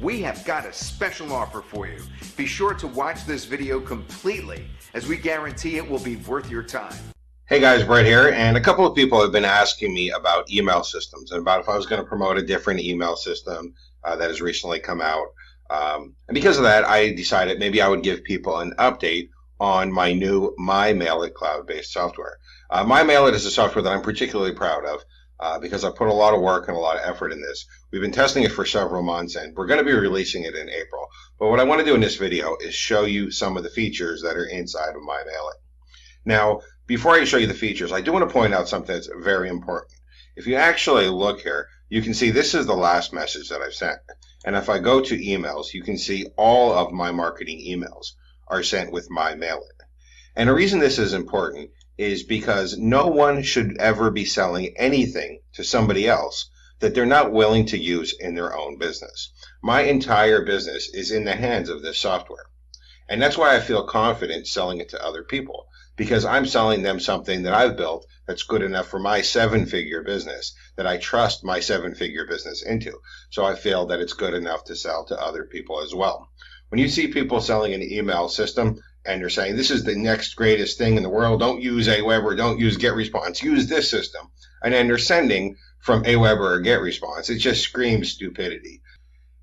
we have got a special offer for you. Be sure to watch this video completely, as we guarantee it will be worth your time. Hey guys, Brett here, and a couple of people have been asking me about email systems and about if I was going to promote a different email system that has recently come out. And because of that, I decided maybe I would give people an update on my new MyMailit cloud-based software. MyMailit is a software that I'm particularly proud of because I put a lot of work and a lot of effort in this. We've been testing it for several months, and we're going to be releasing it in April. But what I want to do in this video is show you some of the features that are inside of MyMailit. Now, before I show you the features, I do want to point out something that's very important. If you actually look here, you can see this is the last message that I've sent. And if I go to emails, you can see all of my marketing emails are sent with MyMailit. And the reason this is important is because no one should ever be selling anything to somebody else that they're not willing to use in their own business. My entire business is in the hands of this software. And that's why I feel confident selling it to other people, because I'm selling them something that I've built that's good enough for my seven-figure business, that I trust my seven-figure business into. So I feel that it's good enough to sell to other people as well. When you see people selling an email system and they're saying, this is the next greatest thing in the world, don't use Aweber, don't use GetResponse, use this system, and then they're sending from Aweber or GetResponse, it just screams stupidity.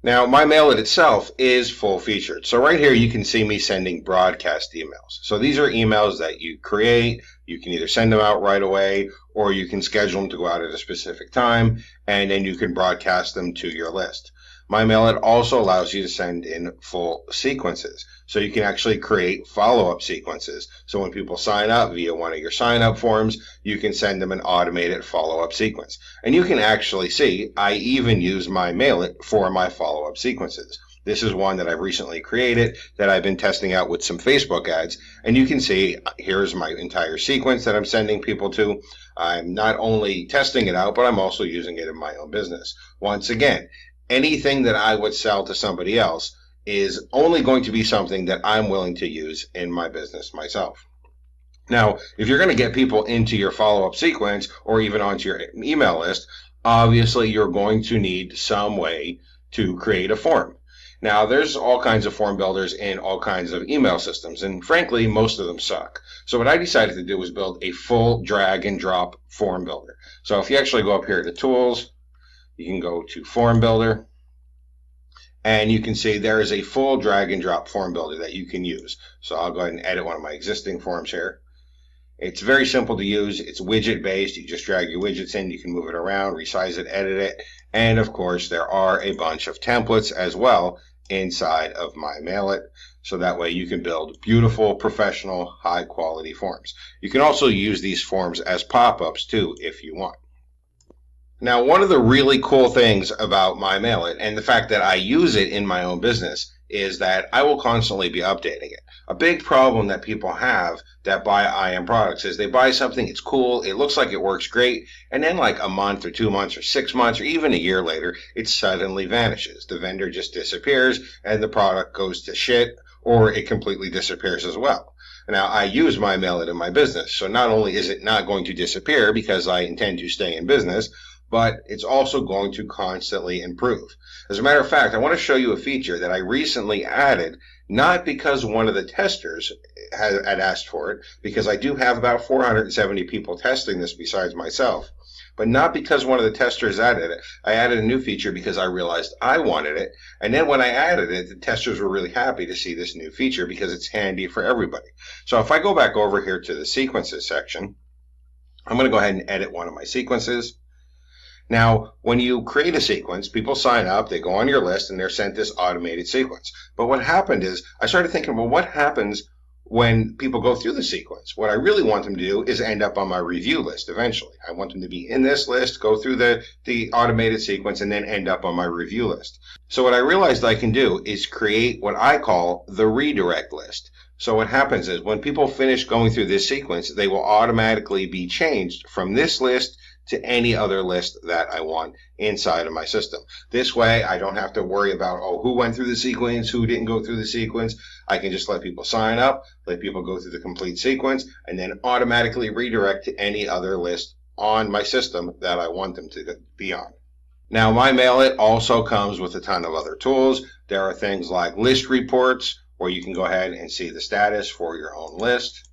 Now, MyMailit itself is full-featured. So right here, you can see me sending broadcast emails. So these are emails that you create. You can either send them out right away, or you can schedule them to go out at a specific time, and then you can broadcast them to your list. MyMailit also allows you to send in full sequences. So you can actually create follow-up sequences. So when people sign up via one of your sign-up forms, you can send them an automated follow-up sequence. And you can actually see, I even use MyMailit for my follow-up sequences. This is one that I've recently created that I've been testing out with some Facebook ads. And you can see, here's my entire sequence that I'm sending people to. I'm not only testing it out, but I'm also using it in my own business. Once again, anything that I would sell to somebody else is only going to be something that I'm willing to use in my business myself. Now, if you're going to get people into your follow-up sequence or even onto your email list, obviously you're going to need some way to create a form. Now, there's all kinds of form builders in all kinds of email systems, and frankly, most of them suck. So what I decided to do was build a full drag and drop form builder. So if you actually go up here to Tools, you can go to Form Builder, and you can see there is a full drag and drop form builder that you can use. So I'll go ahead and edit one of my existing forms here. It's very simple to use. It's widget based. You just drag your widgets in. You can move it around, resize it, edit it. And of course, there are a bunch of templates as well inside of MyMailit. So that way you can build beautiful, professional, high quality forms. You can also use these forms as pop-ups too if you want. Now, one of the really cool things about MyMailit and the fact that I use it in my own business is that I will constantly be updating it. A big problem that people have that buy IM products is they buy something, it's cool, it looks like it works great, and then like a month or 2 months or 6 months or even a year later, it suddenly vanishes. The vendor just disappears and the product goes to shit, or it completely disappears as well. Now, I use MyMailit in my business, so not only is it not going to disappear because I intend to stay in business, but it's also going to constantly improve. As a matter of fact, I want to show you a feature that I recently added, not because one of the testers had asked for it, because I do have about 470 people testing this besides myself, but not because one of the testers added it. I added a new feature because I realized I wanted it, and then when I added it, the testers were really happy to see this new feature because it's handy for everybody. So if I go back over here to the sequences section, I'm going to go ahead and edit one of my sequences. Now, when you create a sequence, people sign up, they go on your list, and they're sent this automated sequence. But what happened is, I started thinking, well, what happens when people go through the sequence? What I really want them to do is end up on my review list eventually. I want them to be in this list, go through the automated sequence, and then end up on my review list. So what I realized I can do is create what I call the redirect list. So what happens is, when people finish going through this sequence, they will automatically be changed from this list to any other list that I want inside of my system. This way, I don't have to worry about, oh, who went through the sequence, who didn't go through the sequence. I can just let people sign up, let people go through the complete sequence, and then automatically redirect to any other list on my system that I want them to be on. Now, MyMailit also comes with a ton of other tools. There are things like list reports, where you can go ahead and see the status for your own list.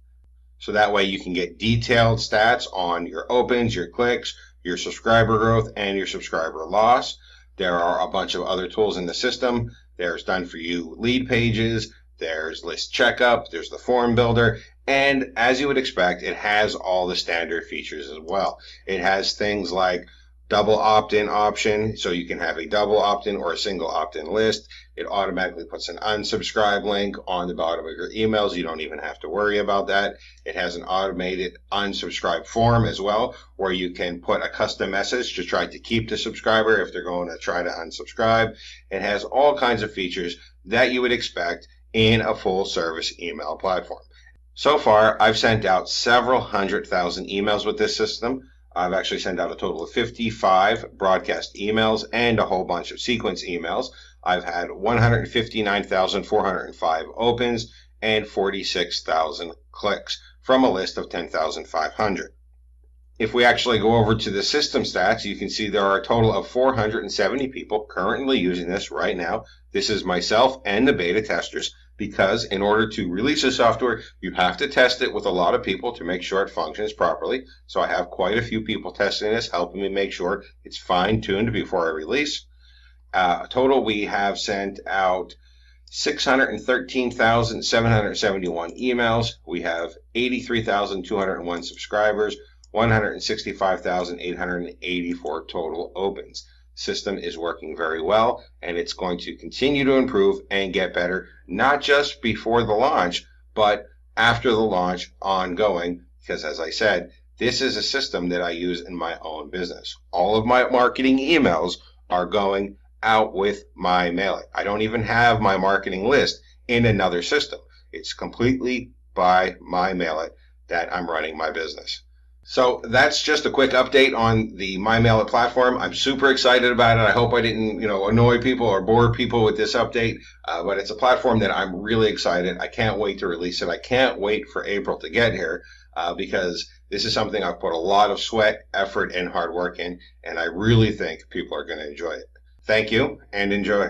So that way you can get detailed stats on your opens, your clicks, your subscriber growth, and your subscriber loss. There are a bunch of other tools in the system. There's done for you lead pages, there's list checkup, there's the form builder, and as you would expect, it has all the standard features as well. It has things like double opt-in option, so you can have a double opt-in or a single opt-in list. It automatically puts an unsubscribe link on the bottom of your emails. You don't even have to worry about that. It has an automated unsubscribe form as well, where you can put a custom message to try to keep the subscriber if they're going to try to unsubscribe. It has all kinds of features that you would expect in a full service email platform. So far, I've sent out several 100,000 emails with this system. I've actually sent out a total of 55 broadcast emails and a whole bunch of sequence emails. I've had 159,405 opens and 46,000 clicks from a list of 10,500. If we actually go over to the system stats, you can see there are a total of 470 people currently using this right now. This is myself and the beta testers, because in order to release the software, you have to test it with a lot of people to make sure it functions properly. So I have quite a few people testing this, helping me make sure it's fine-tuned before I release. Total, we have sent out 613,771 emails. We have 83,201 subscribers, 165,884 total opens. System is working very well, and it's going to continue to improve and get better, not just before the launch, but after the launch ongoing, because as I said, this is a system that I use in my own business. All of my marketing emails are going out with MyMailit. I don't even have my marketing list in another system. It's completely by MyMailit that I'm running my business. So that's just a quick update on the MyMailit platform. I'm super excited about it. I hope I didn't, annoy people or bore people with this update, but it's a platform that I'm really excited. I can't wait to release it. I can't wait for April to get here, because this is something I've put a lot of sweat, effort, and hard work in, and I really think people are going to enjoy it. Thank you, and enjoy.